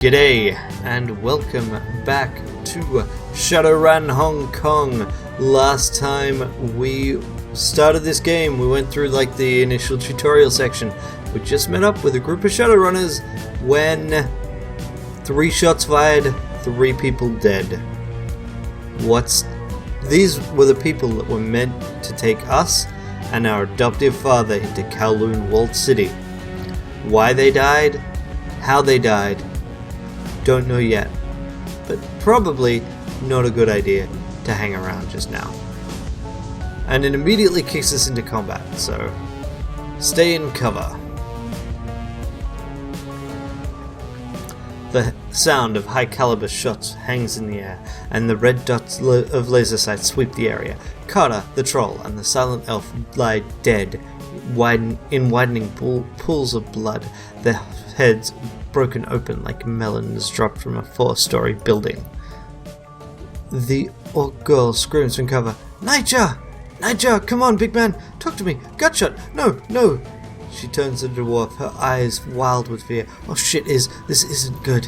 G'day and welcome back to Shadowrun Hong Kong. Last time we started this game, we went through like the initial tutorial section. We just met up with a group of Shadowrunners when 3 shots fired, 3 people dead. These were the people that were meant to take us and our adoptive father into Kowloon Walled City. Why they died, how they died, don't know yet, but probably not a good idea to hang around just now. And it immediately kicks us into combat, so stay in cover. The sound of high caliber shots hangs in the air, and the red dots of laser sights sweep the area. Carter, the troll, and the silent elf lie dead in widening pools of blood, their heads broken open like melons dropped from a 4-story building. The orc girl screams from cover, Nightjar! Nightjar, come on, big man! Talk to me! Gutshot! No, no! She turns to the dwarf, her eyes wild with fear. Oh shit, this isn't good.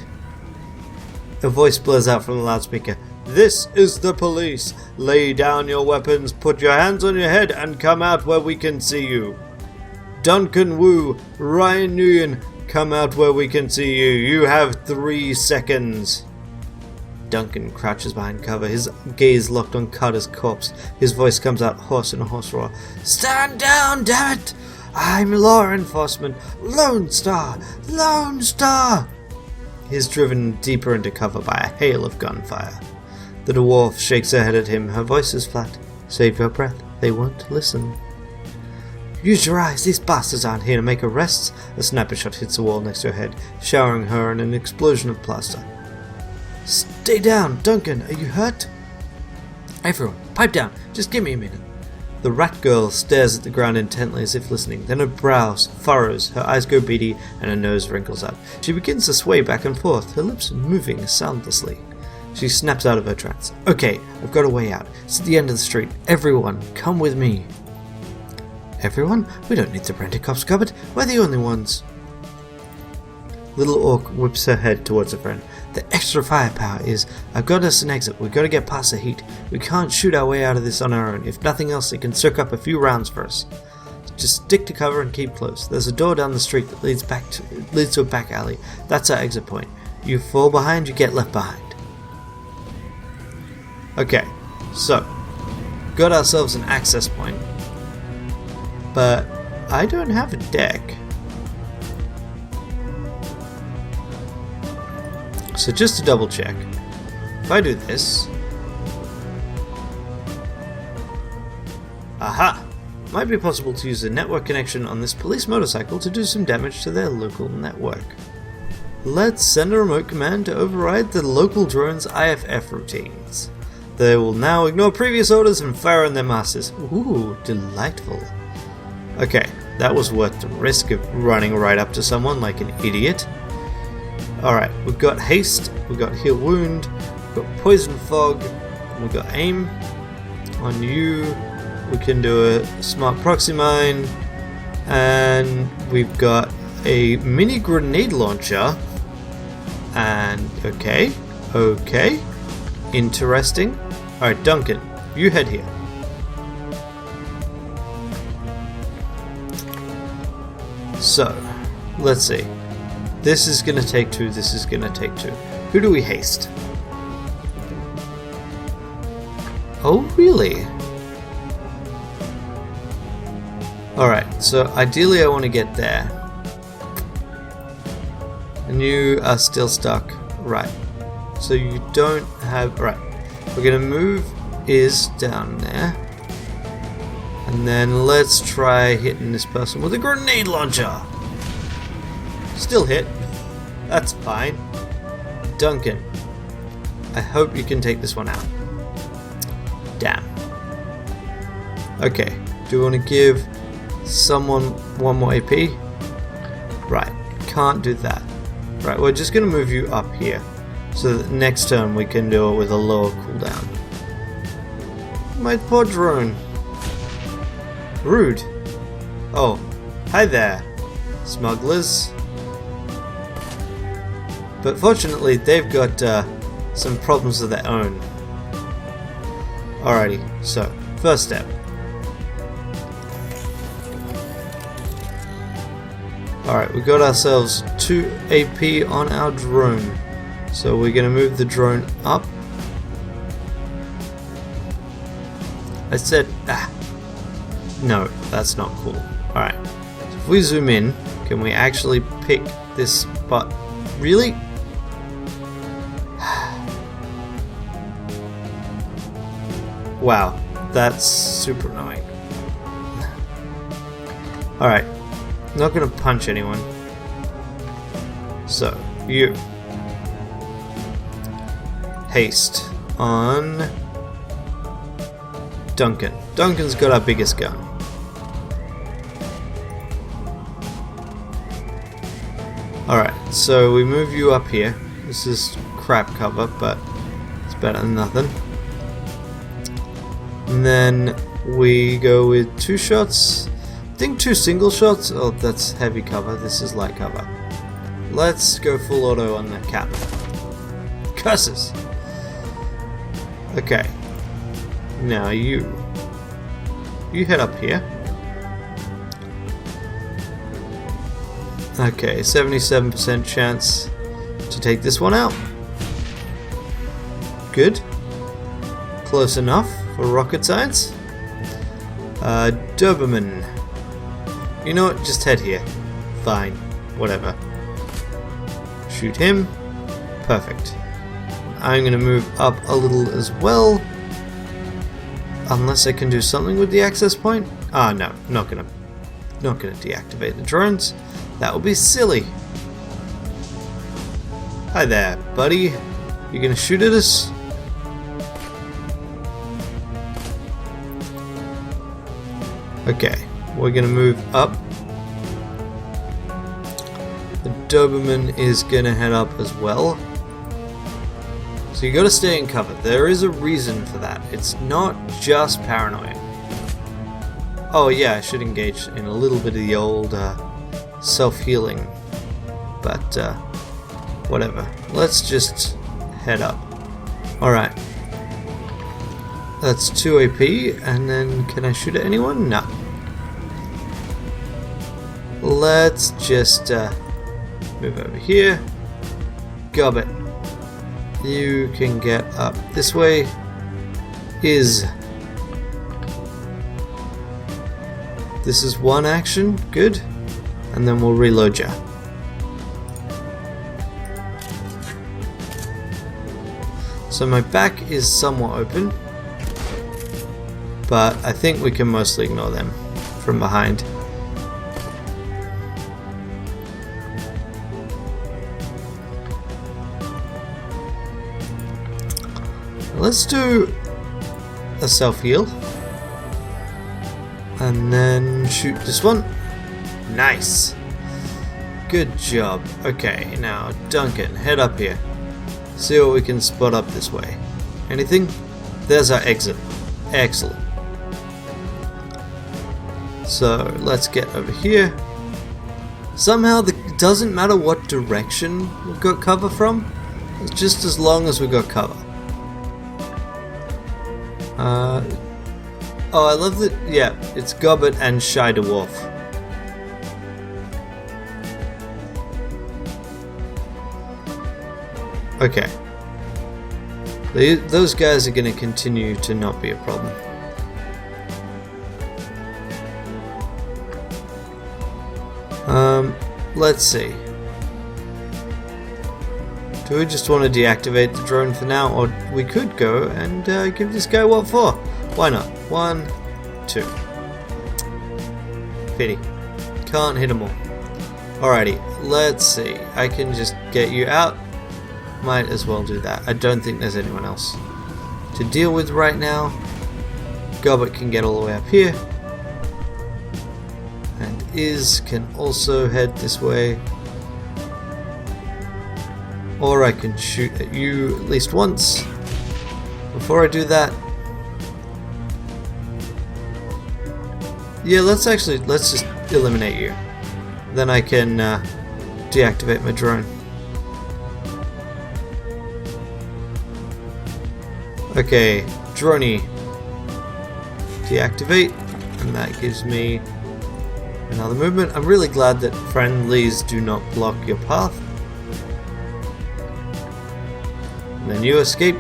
A voice blurs out from the loudspeaker. This is the police! Lay down your weapons, put your hands on your head, and come out where we can see you. Duncan Wu, Ryan Nguyen, come out where we can see you. You have 3 seconds. Duncan crouches behind cover, his gaze locked on Carter's corpse. His voice comes out hoarse in a hoarse roar. Stand down, damn it! I'm law enforcement. Lone Star! Lone Star! He's driven deeper into cover by a hail of gunfire. The dwarf shakes her head at him. Her voice is flat. Save your breath. They won't listen. Use your eyes, these bastards aren't here to make arrests. A sniper shot hits the wall next to her head, showering her in an explosion of plaster. Stay down, Duncan, are you hurt? Everyone, pipe down, just give me a minute. The rat girl stares at the ground intently as if listening, then her brows furrows, her eyes go beady, and her nose wrinkles up. She begins to sway back and forth, her lips moving soundlessly. She snaps out of her trance. Okay, I've got a way out. It's at the end of the street. Everyone, come with me. Everyone? We don't need the rent-a-cops cupboard. We're the only ones. Little Orc whips her head towards her friend. The extra firepower is, I've got us an exit. We've got to get past the heat. We can't shoot our way out of this on our own. If nothing else, it can soak up a few rounds for us. Just stick to cover and keep close. There's a door down the street that leads to a back alley. That's our exit point. You fall behind, you get left behind. Okay, so got ourselves an access point. But I don't have a deck. So just to double check, if I do this, aha! Might be possible to use a network connection on this police motorcycle to do some damage to their local network. Let's send a remote command to override the local drone's IFF routines. They will now ignore previous orders and fire on their masters. Ooh, delightful. Okay, that was worth the risk of running right up to someone like an idiot. Alright, we've got haste, we've got heal wound, we've got poison fog, we've got aim. On you, we can do a smart proxy mine, and we've got a mini grenade launcher. And okay, interesting. Alright, Duncan, you head here. So, let's see. This is going to take 2, this is going to take 2. Who do we haste? Oh, really? Alright, so ideally I want to get there. And you are still stuck. Right. So you don't have... Right. We're going to move Iz down there. And then let's try hitting this person with a grenade launcher. Still hit. That's fine. Duncan, I hope you can take this one out. Damn. Okay. Do we want to give someone 1 more AP? Right. Can't do that. Right. We're just going to move you up here. So that next turn we can do it with a lower cooldown. My poor drone. Rude. Oh, hi there, smugglers. But fortunately, they've got some problems of their own. Alrighty, so, first step. Alright, we got ourselves 2 AP on our drone. So we're going to move the drone up. I said, no, that's not cool. Alright, so if we zoom in, can we actually pick this spot? Really? Wow, that's super annoying. Alright, not gonna punch anyone. So, you. Haste on Duncan. Duncan's got our biggest gun. Alright, so we move you up here. This is crap cover, but it's better than nothing. And then we go with 2 shots. I think 2 single shots. Oh, that's heavy cover. This is light cover. Let's go full auto on the cap. Curses! Okay. Now you head up here. Okay, 77% chance to take this one out. Good. Close enough for rocket science. Doberman. You know what? Just head here. Fine. Whatever. Shoot him. Perfect. I'm gonna move up a little as well. Unless I can do something with the access point. Ah, no. Not gonna deactivate the drones. That would be silly. Hi there, buddy. You gonna shoot at us? Okay, we're gonna move up. The Doberman is gonna head up as well. So you gotta stay in cover. There is a reason for that. It's not just paranoia. Oh yeah, I should engage in a little bit of the old self-healing. But whatever. Let's just head up. Alright. That's 2 AP, and then can I shoot at anyone? No. Let's just move over here. Gob it. You can get up this way. This is one action. Good. And then we'll reload ya. So my back is somewhat open, but I think we can mostly ignore them from behind. Let's do a self-heal and then shoot this one. Nice. Good job. Okay, now Duncan, head up here. See what we can spot up this way. Anything? There's our exit. Excellent. So let's get over here. Somehow it doesn't matter what direction we've got cover from. It's just as long as we got cover. Oh, I love that. Yeah, it's Gobbet and Shadowrun. Okay. Those guys are going to continue to not be a problem. Let's see. Do we just want to deactivate the drone for now, or we could go and give this guy what for? Why not? 1, 2. Pity. Can't hit them all. Alrighty, let's see. I can just get you out. Might as well do that. I don't think there's anyone else to deal with right now. Gobbet can get all the way up here. And Iz can also head this way. Or I can shoot at you at least once. Before I do that, yeah, let's just eliminate you. Then I can deactivate my drone. Okay, Droney. Deactivate, and that gives me another movement. I'm really glad that friendlies do not block your path. And then you escape.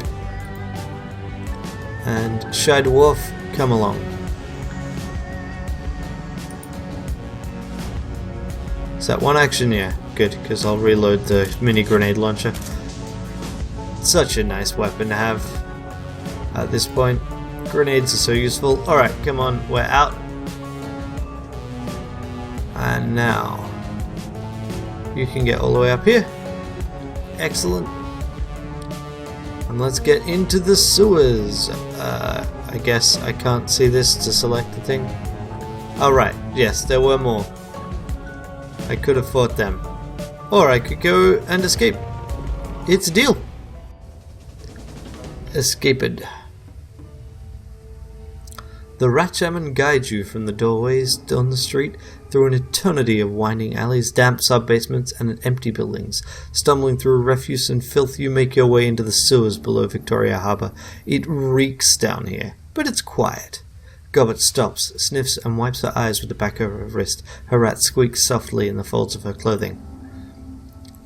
And Shy Dwarf, come along. Is that one action? Yeah, good, because I'll reload the mini grenade launcher. Such a nice weapon to have at this point. Grenades are so useful. Alright, come on, we're out. And now, you can get all the way up here. Excellent. And let's get into the sewers. I guess I can't see this to select the thing. Alright, yes, there were more. I could have fought them. Or I could go and escape. It's a deal. Escaped. The rat shaman guides you from the doorways down the street through an eternity of winding alleys, damp sub-basements, and empty buildings. Stumbling through refuse and filth, you make your way into the sewers below Victoria Harbour. It reeks down here, but it's quiet. Gobbet stops, sniffs, and wipes her eyes with the back of her wrist. Her rat squeaks softly in the folds of her clothing.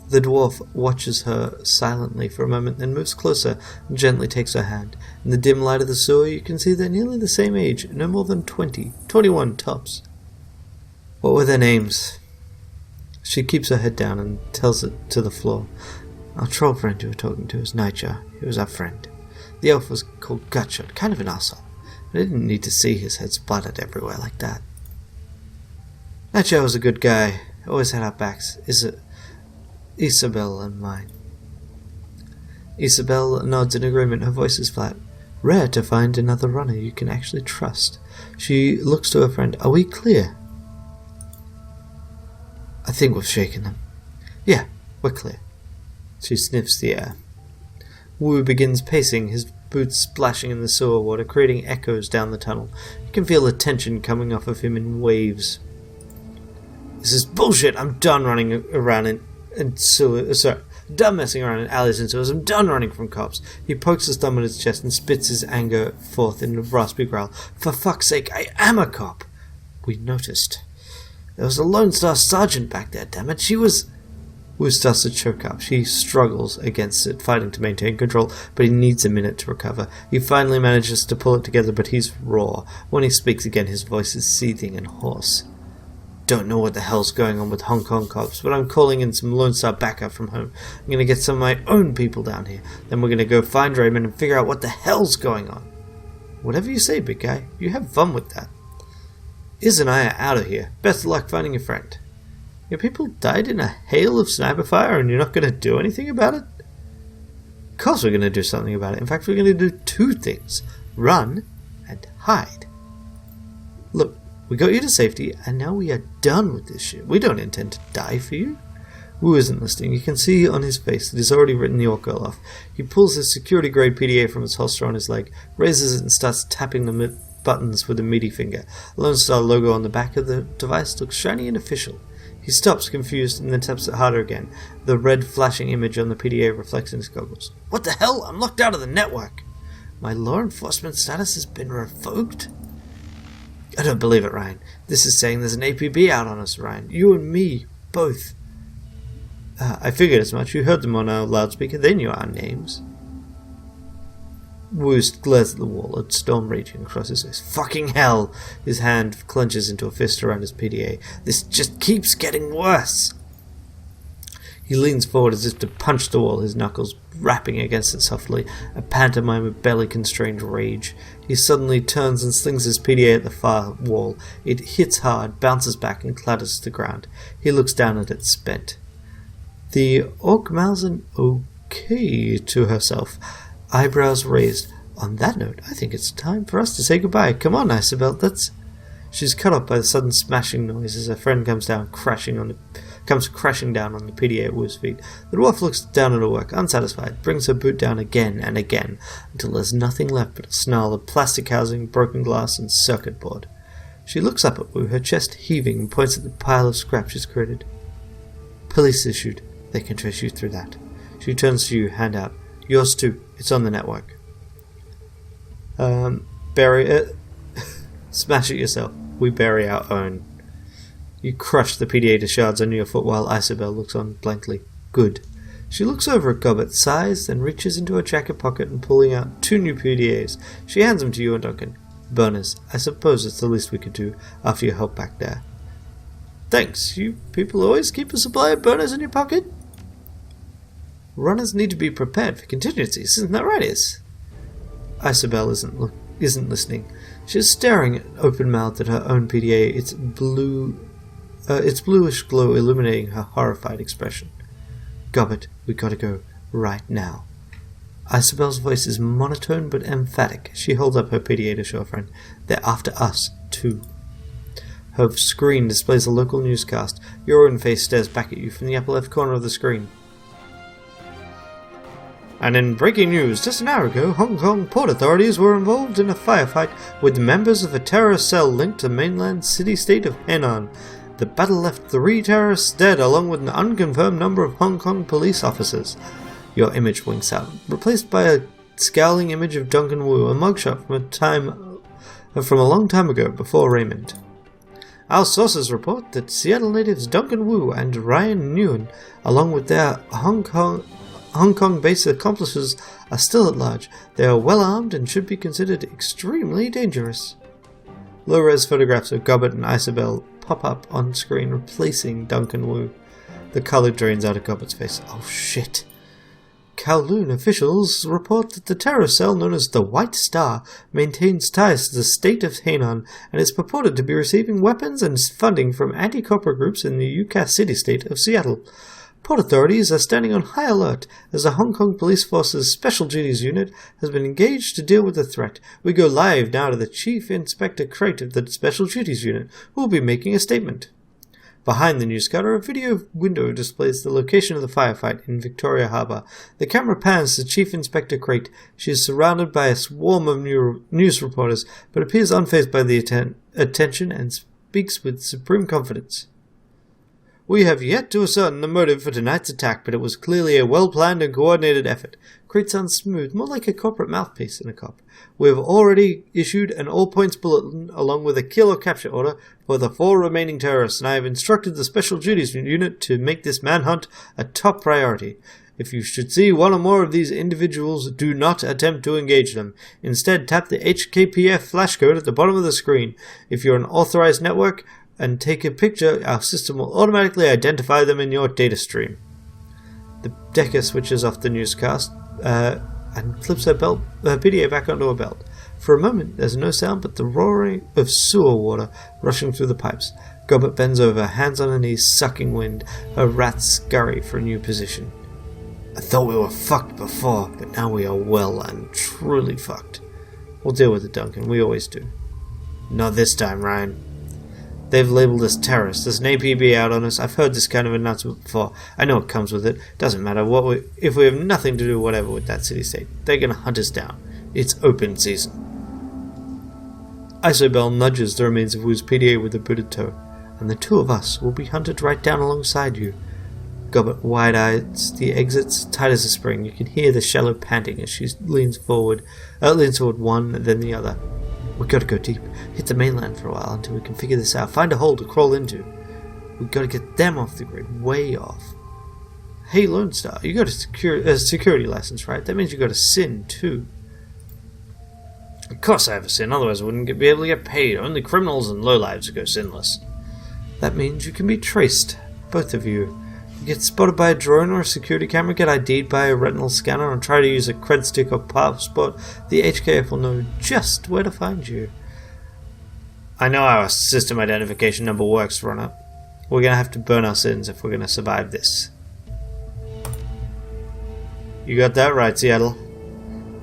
The dwarf watches her silently for a moment, then moves closer and gently takes her hand. In the dim light of the sewer, you can see they're nearly the same age, no more than 20, 21 tops. What were their names? She keeps her head down and tells it to the floor. Our troll friend you were talking to is Nightjar. He was our friend. The elf was called Gutshot, kind of an arsehole. I didn't need to see his head splattered everywhere like that. Nightjar was a good guy, always had our backs. Is it Isabel and mine? Isabel nods in agreement, her voice is flat. Rare to find another runner you can actually trust. She looks to her friend. Are we clear? I think we've shaken them. Yeah, we're clear. She sniffs the air. Wu begins pacing, his boots splashing in the sewer water, creating echoes down the tunnel. You can feel the tension coming off of him in waves. This is bullshit. I'm done running around in sewers. Sorry, done messing around in alleys and sewers. I'm done running from cops. He pokes his thumb at his chest and spits his anger forth in a raspy growl. For fuck's sake, I am a cop. We noticed. There was a Lone Star Sergeant back there, damn it. She was... Wu starts to choke up. She struggles against it, fighting to maintain control, but he needs a minute to recover. He finally manages to pull it together, but he's raw. When he speaks again, his voice is seething and hoarse. Don't know what the hell's going on with Hong Kong cops, but I'm calling in some Lone Star backup from home. I'm going to get some of my own people down here. Then we're going to go find Raymond and figure out what the hell's going on. Whatever you say, big guy. You have fun with that. Iz and I are out of here. Best of luck finding a friend. Your people died in a hail of sniper fire and you're not going to do anything about it? Of course we're going to do something about it. In fact, we're going to do two things. Run and hide. Look, we got you to safety and now we are done with this shit. We don't intend to die for you. Wu isn't listening. You can see on his face that he's already written the orc girl off. He pulls his security-grade PDA from his holster on his leg, raises it and starts tapping the buttons with a meaty finger. The Lone Star logo on the back of the device looks shiny and official. He stops, confused, and then taps it harder again. The red flashing image on the PDA reflects in his goggles. What the hell? I'm locked out of the network. My law enforcement status has been revoked? I don't believe it, Ryan. This is saying there's an APB out on us, Ryan. You and me, both. I figured as much. You heard them on our loudspeaker. They knew our names. Wu glares at the wall, a storm raging across his face. Fucking hell! His hand clenches into a fist around his PDA. This just keeps getting worse! He leans forward as if to punch the wall, his knuckles rapping against it softly, a pantomime of belly-constrained rage. He suddenly turns and slings his PDA at the far wall. It hits hard, bounces back, and clatters to the ground. He looks down at it, spent. The orc mouths an okay to herself, eyebrows raised. On that note, I think it's time for us to say goodbye. Come on, Isabel, let's... She's cut off by the sudden smashing noise as her friend comes crashing down on the PDA at Wu's feet. The dwarf looks down at her work, unsatisfied, brings her boot down again and again, until there's nothing left but a snarl of plastic housing, broken glass, and circuit board. She looks up at Wu, her chest heaving, and points at the pile of scrap she's created. Police issued. They can trace you through that. She turns to you, hand out. Yours too. It's on the network. Bury it. Smash it yourself. We bury our own. You crush the PDA shards under your foot while Isabel looks on blankly. Good. She looks over at Gobbet, sighs, then reaches into her jacket pocket and pulling out 2 new PDAs. She hands them to you and Duncan. Bonus. I suppose it's the least we could do after your help back there. Thanks. You people always keep a supply of burners in your pocket? Runners need to be prepared for contingencies, isn't that right, Is? Isabel isn't listening. She's staring open-mouthed at her own PDA, its bluish glow illuminating her horrified expression. Gobbet, we gotta go right now. Isabel's voice is monotone but emphatic. She holds up her PDA to show her friend. They're after us, too. Her screen displays a local newscast. Your own face stares back at you from the upper left corner of the screen. And in breaking news, just an hour ago, Hong Kong port authorities were involved in a firefight with members of a terrorist cell linked to mainland city-state of Henan. The battle left 3 terrorists dead, along with an unconfirmed number of Hong Kong police officers. Your image winks out, replaced by a scowling image of Duncan Wu, a mugshot from a long time ago, before Raymond. Our sources report that Seattle natives Duncan Wu and Ryan Nguyen, along with their Hong Kong-based accomplices, are still at large. They are well armed and should be considered extremely dangerous. Low-res photographs of Gobbet and Isabel pop up on screen, replacing Duncan Wu. The color drains out of Gobbet's face. Oh shit. Kowloon officials report that the terror cell known as the White Star maintains ties to the state of Henan and is purported to be receiving weapons and funding from anti-corporate groups in the UCAS city-state of Seattle. Port authorities are standing on high alert as the Hong Kong Police Force's Special Duties Unit has been engaged to deal with the threat. We go live now to the Chief Inspector Crate of the Special Duties Unit, who will be making a statement. Behind the newscutter, a video window displays the location of the firefight in Victoria Harbour. The camera pans to Chief Inspector Crate. She is surrounded by a swarm of news reporters, but appears unfazed by the attention and speaks with supreme confidence. We have yet to ascertain the motive for tonight's attack, but it was clearly a well-planned and coordinated effort. Crate sounds smooth, more like a corporate mouthpiece than a cop. We have already issued an all-points bulletin along with a kill or capture order for the 4 remaining terrorists, and I have instructed the Special Duties Unit to make this manhunt a top priority. If you should see one or more of these individuals, do not attempt to engage them. Instead, tap the HKPF flash code at the bottom of the screen. If you're an authorized network, and take a picture, our system will automatically identify them in your data stream. The Decker switches off the newscast and flips her PDA back onto her belt. For a moment, there's no sound but the roaring of sewer water rushing through the pipes. Gobbet bends over, hands on her knees, sucking wind. Her rats scurry for a new position. I thought we were fucked before, but now we are well and truly fucked. We'll deal with it, Duncan. We always do. Not this time, Ryan. They've labeled us terrorists. There's an APB out on us. I've heard this kind of announcement before. I know what comes with it. Doesn't matter if we have nothing to do whatever with that city-state. They're gonna hunt us down. It's open season. Isobel nudges the remains of Wu's PDA with a booted toe, and the 2 of us will be hunted right down alongside you. Gobbet wide-eyes the exits, tight as a spring. You can hear the shallow panting as she leans toward one, then the other. We gotta go deep, hit the mainland for a while until we can figure this out, find a hole to crawl into. We gotta get them off the grid, way off. Hey Lone Star, you got a security license, right? That means you got a SIN too. Of course I have a SIN, otherwise I wouldn't be able to get paid. Only criminals and lowlives go sinless. That means you can be traced, both of you. You get spotted by a drone or a security camera, get ID'd by a retinal scanner, and try to use a cred stick or passport, the HKF will know just where to find you. I know how our system identification number works, Runner. We're gonna have to burn our sins if we're gonna survive this. You got that right, Seattle.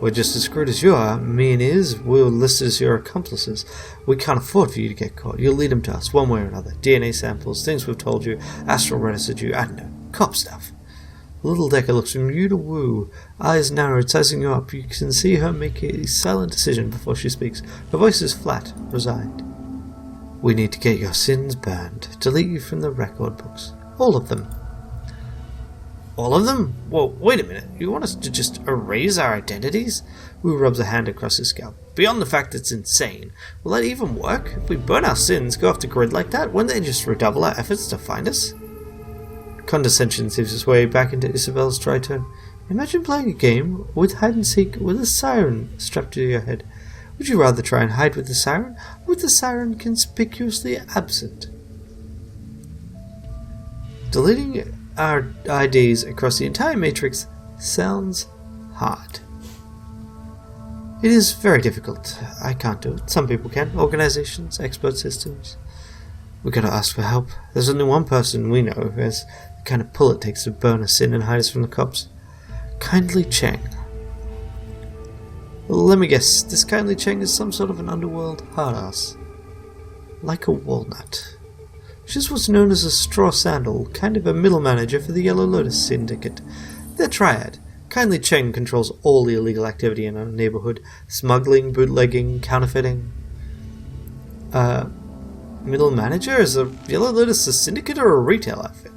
We're just as screwed as you are. Me and Iz, we're listed as your accomplices. We can't afford for you to get caught. You'll lead them to us, one way or another. DNA samples, things we've told you, astral residue, I don't know, cop stuff. Little Decker looks from you to Wu, eyes narrowed, sizing you up. You can see her make a silent decision before she speaks. Her voice is flat, resigned. We need to get your sins burned, delete you from the record books. All of them. All of them? Well, wait a minute. You want us to just erase our identities? Wu rubs a hand across his scalp. Beyond the fact it's insane, will that even work? If we burn our sins, go off the grid like that, wouldn't they just redouble our efforts to find us? Condescension seeps its way back into Isabel's dry tone. Imagine playing a game with hide and seek with a siren strapped to your head. Would you rather try and hide with the siren, or with the siren conspicuously absent? Deleting our IDs across the entire matrix sounds hard. It is very difficult. I can't do it. Some people can. Organizations, expert systems. We gotta ask for help. There's only one person we know who has the kind of pull it takes to burn a sin and hide us from the cops. Kindly Cheng. Let me guess, this Kindly Cheng is some sort of an underworld hard-ass. Like a walnut. She's what's known as a straw sandal, kind of a middle manager for the Yellow Lotus Syndicate. They're triad. Kindly Cheng controls all the illegal activity in our neighborhood. Smuggling, bootlegging, counterfeiting. Middle manager? Is a Yellow Lotus a syndicate or a retail outfit?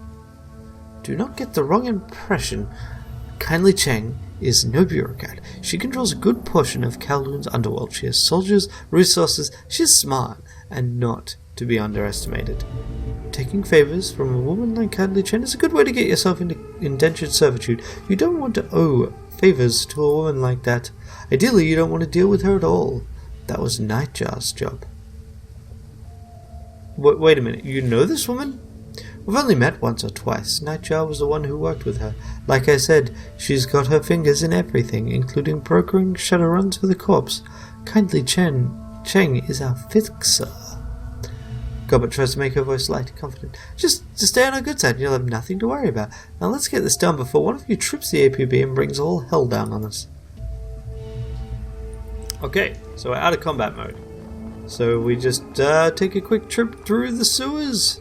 Do not get the wrong impression. Kindly Cheng is no bureaucrat. She controls a good portion of Kowloon's underworld. She has soldiers, resources. She's smart and not to be underestimated. Taking favors from a woman like Kindly Cheng is a good way to get yourself into indentured servitude. You don't want to owe favors to a woman like that. Ideally, you don't want to deal with her at all. That was Nightjar's job. Wait a minute, you know this woman? We've only met once or twice. Nightjar was the one who worked with her. Like I said, she's got her fingers in everything, including brokering Shadowruns for the corpse. Kindly Cheng is our fixer. Gobert tries to make her voice light and confident. Just stay on our good side and you'll have nothing to worry about. Now let's get this done before one of you trips the APB and brings all hell down on us. Okay, so we're out of combat mode. So we just take a quick trip through the sewers.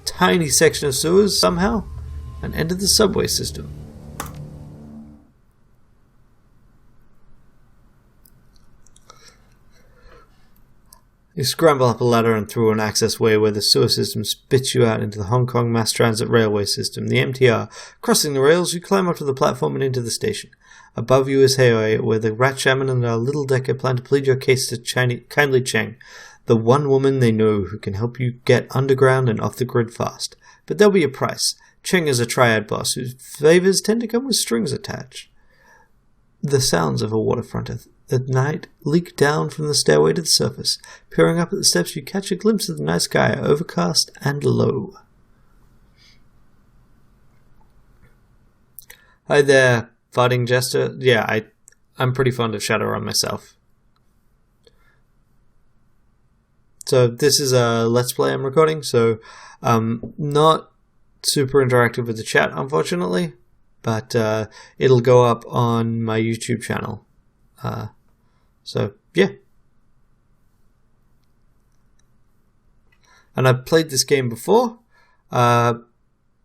Tiny section of sewers somehow. And enter the subway system. You scramble up a ladder and through an access way where the sewer system spits you out into the Hong Kong Mass Transit Railway System, the MTR. Crossing the rails, you climb up to the platform and into the station. Above you is Haoi, where the Rat Shaman and our little decker plan to plead your case to Kindly Cheng, the one woman they know who can help you get underground and off the grid fast. But there'll be a price. Cheng is a triad boss whose favors tend to come with strings attached. The sounds of a waterfront at night leak down from the stairway to the surface. Peering up at the steps, you catch a glimpse of the night sky, overcast and low. Hi there, farting jester. Yeah, I'm pretty fond of Shadowrun myself. So this is a Let's Play I'm recording, so not super interactive with the chat, unfortunately, but it'll go up on my YouTube channel. So, yeah. And I've played this game before. I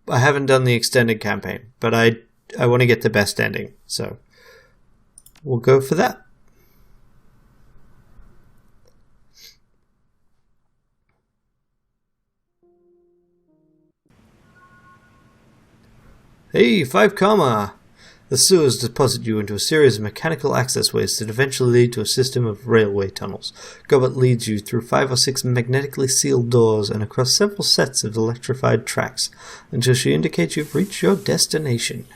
haven't done the extended campaign, but I want to get the best ending, so we'll go for that. Hey, 5 comma! The sewers deposit you into a series of mechanical access ways that eventually lead to a system of railway tunnels. Gobert leads you through 5 or 6 magnetically sealed doors and across several sets of electrified tracks until she indicates you've reached your destination.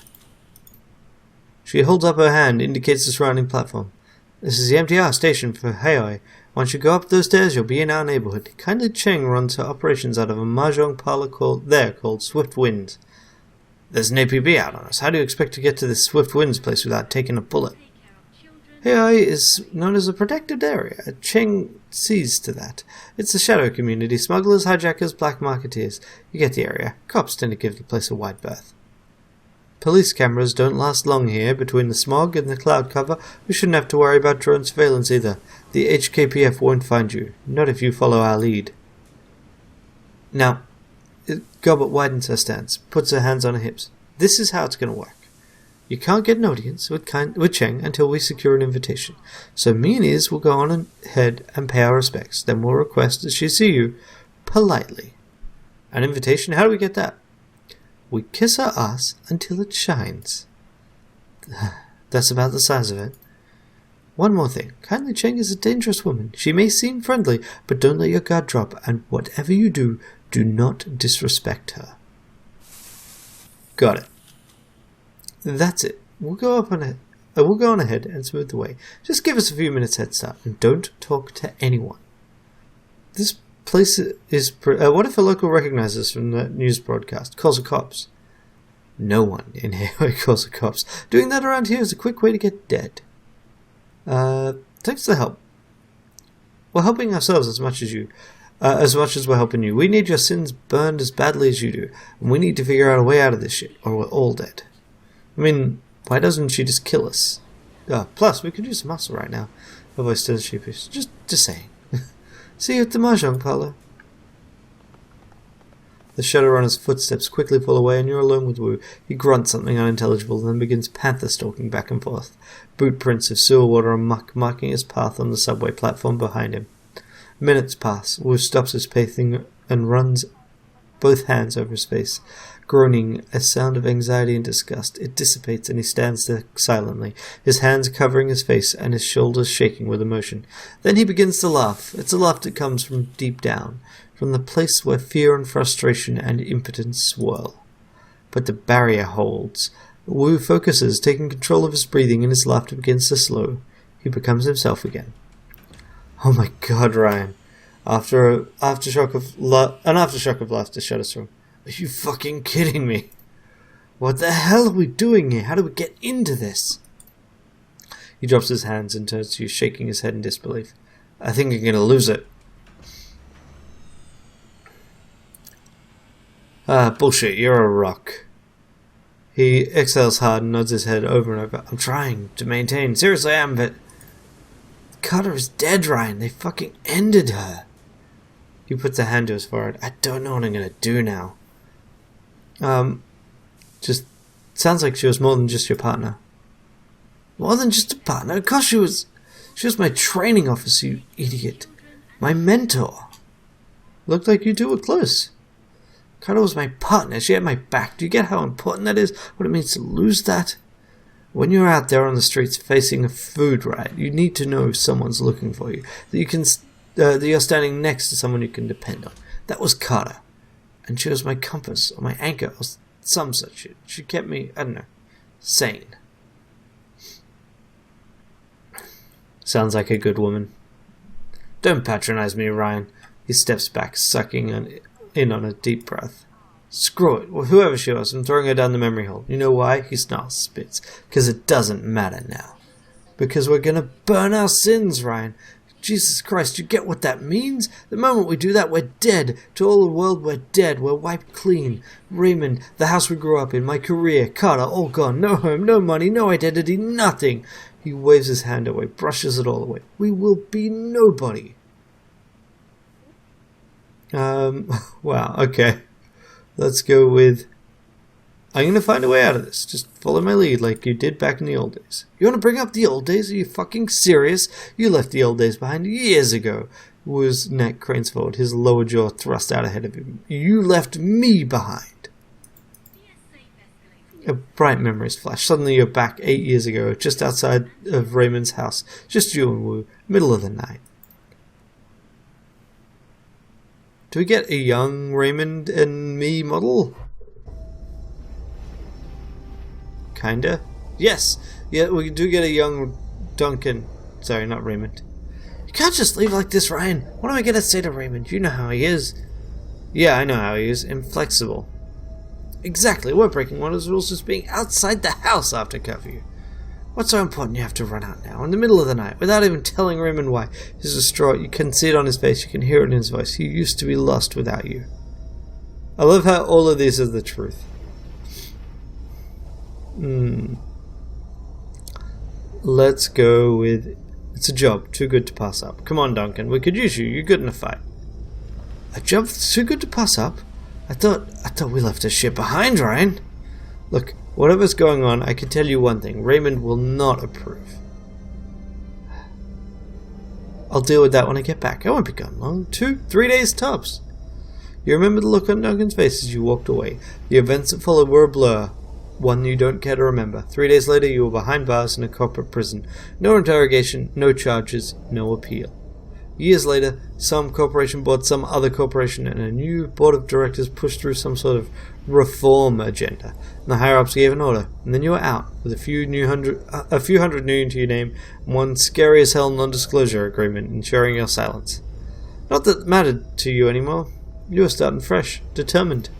She holds up her hand, indicates the surrounding platform. This is the MTR station for Haoi. Once you go up those stairs, you'll be in our neighborhood. Kindly Cheng runs her operations out of a mahjong parlor called Swift Winds. There's an APB out on us. How do you expect to get to this Swift Winds place without taking a bullet? Haoi is known as a protected area. Cheng sees to that. It's a shadow community. Smugglers, hijackers, black marketeers. You get the area. Cops tend to give the place a wide berth. Police cameras don't last long here. Between the smog and the cloud cover, we shouldn't have to worry about drone surveillance either. The HKPF won't find you. Not if you follow our lead. Now, Gobert widens her stance, puts her hands on her hips. This is how it's going to work. You can't get an audience with Cheng until we secure an invitation. So me and Iz will go on ahead and pay our respects. Then we'll request that she see you politely. An invitation? How do we get that? We kiss our ass until it shines. That's about the size of it. One more thing. Kindly Cheng is a dangerous woman. She may seem friendly, but don't let your guard drop, and whatever you do, do not disrespect her. Got it. That's it. We'll go on ahead and smooth the way. Just give us a few minutes head start, and don't talk to anyone. This place is... what if a local recognizes from the news broadcast? Calls the cops. No one in here calls the cops. Doing that around here is a quick way to get dead. Thanks for the help. We're helping ourselves as much as we're helping you. We need your sins burned as badly as you do, and we need to figure out a way out of this shit, or we're all dead. I mean, why doesn't she just kill us? Plus, we could use some muscle right now. Her voice turns sheepish. Just saying. See you at the mahjong parlor. The Shadowrunner's footsteps quickly fall away, and you're alone with Wu. He grunts something unintelligible, and then begins panther-stalking back and forth. Boot prints of sewer water and muck marking his path on the subway platform behind him. Minutes pass. Wu stops his pacing and runs both hands over his face. Groaning, a sound of anxiety and disgust, it dissipates and he stands there silently, his hands covering his face and his shoulders shaking with emotion. Then he begins to laugh. It's a laugh that comes from deep down, from the place where fear and frustration and impotence swirl. But the barrier holds. Wu focuses, taking control of his breathing, and his laughter begins to slow. He becomes himself again. Oh my god, Ryan. After an aftershock of laughter shudders through him. Are you fucking kidding me? What the hell are we doing here? How do we get into this? He drops his hands and turns to you, shaking his head in disbelief. I think I'm gonna lose it. Bullshit, you're a rock. He exhales hard and nods his head over and over. I'm trying to maintain. Seriously, I am, but... Carter is dead, Ryan. They fucking ended her. He puts a hand to his forehead. I don't know what I'm gonna do now. Just sounds like she was more than just your partner. More than just a partner? Of course she was my training officer, you idiot. My mentor. Looked like you two were close. Carter was my partner. She had my back. Do you get how important that is? What it means to lose that? When you're out there on the streets facing a food riot, you need to know someone's looking for you. That you're standing next to someone you can depend on. That was Carter. And she was my compass, or my anchor, or some such shit. She kept me, I don't know, sane. Sounds like a good woman. Don't patronize me, Ryan. He steps back, sucking in on a deep breath. Screw it. Well, whoever she was, I'm throwing her down the memory hole. You know why? He snarls, spits. Because it doesn't matter now. Because we're gonna burn our sins, Ryan. Jesus Christ, you get what that means? The moment we do that, we're dead. To all the world, we're dead. We're wiped clean. Raymond, the house we grew up in, my career, Carter, all gone. No home, no money, no identity, nothing. He waves his hand away, brushes it all away. We will be nobody. Wow, okay. Let's go with... I'm going to find a way out of this. Just follow my lead like you did back in the old days. You want to bring up the old days? Are you fucking serious? You left the old days behind years ago. Wu's neck cranes forward, his lower jaw thrust out ahead of him. You left me behind. A bright memories flash. Suddenly you're back 8 years ago, just outside of Raymond's house. Just you and Wu, middle of the night. Do we get a young Raymond and me model? Kinda? Yes! Yeah, we do get a young Duncan. Sorry, not Raymond. You can't just leave like this, Ryan. What am I gonna say to Raymond? You know how he is. Yeah, I know how he is. Inflexible. Exactly. We're breaking one of his rules just being outside the house after curfew. What's so important you have to run out now, in the middle of the night, without even telling Raymond why? He's distraught. You can see it on his face. You can hear it in his voice. He used to be lost without you. I love how all of this is the truth. Let's go with... It's a job too good to pass up. Come on, Duncan. We could use you. You're good in a fight. A job too good to pass up? I thought we left our shit behind, Ryan. Look, whatever's going on, I can tell you one thing. Raymond will not approve. I'll deal with that when I get back. I won't be gone long. 2-3 days tops. You remember the look on Duncan's face as you walked away. The events that followed were a blur, one you don't care to remember. 3 days later, you were behind bars in a corporate prison. No interrogation, no charges, no appeal. Years later, some corporation bought some other corporation, and a new board of directors pushed through some sort of reform agenda. And the higher-ups gave an order, and then you were out, with a few hundred new to your name, and one scary-as-hell non-disclosure agreement ensuring your silence. Not that it mattered to you anymore. You were starting fresh, determined.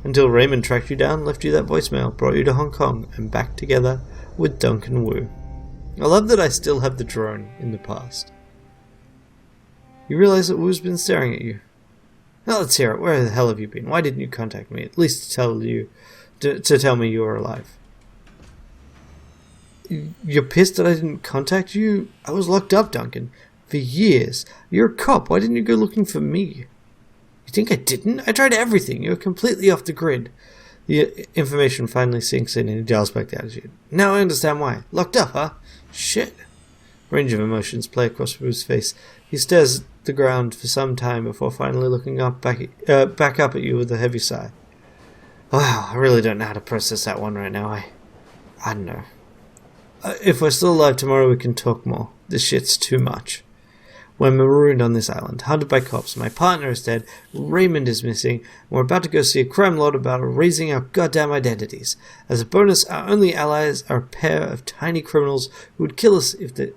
Until Raymond tracked you down, left you that voicemail, brought you to Hong Kong, and back together with Duncan Wu. I love that I still have the drone in the past. You realize that Wu's been staring at you. Now let's hear it. Where the hell have you been? Why didn't you contact me? At least to tell me you were alive. You're pissed that I didn't contact you? I was locked up, Duncan. For years. You're a cop. Why didn't you go looking for me? You think I didn't? I tried everything. You were completely off the grid. The information finally sinks in and he dials back the attitude. Now I understand why. Locked up, huh? Shit. Range of emotions play across Wu's face. He stares at the ground for some time before finally looking up back up at you with a heavy sigh. Wow, I really don't know how to process that one right now. I don't know. If we're still alive tomorrow, we can talk more. This shit's too much. We're marooned on this island, hunted by cops. My partner is dead. Raymond is missing. And we're about to go see a crime lord about erasing our goddamn identities. As a bonus, our only allies are a pair of tiny criminals who would kill us if they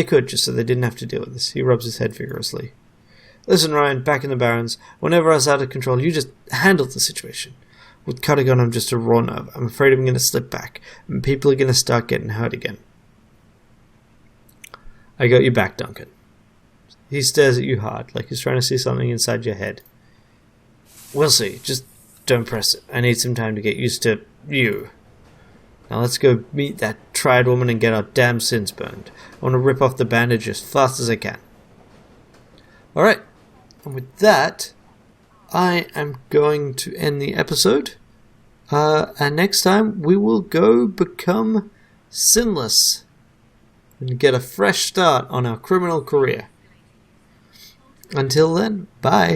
could, just so they didn't have to deal with this. He rubs his head vigorously. Listen, Ryan, back in the Barrens, whenever I was out of control, you just handled the situation. With Cardigan, I'm just a raw nerve. I'm afraid I'm going to slip back, and people are going to start getting hurt again. I got you back, Duncan. He stares at you hard, like he's trying to see something inside your head. We'll see. Just don't press it. I need some time to get used to you. Now let's go meet that triad woman and get our damn sins burned. I want to rip off the bandage as fast as I can. Alright. And with that, I am going to end the episode. And next time, we will go become sinless. And get a fresh start on our criminal career. Until then, bye.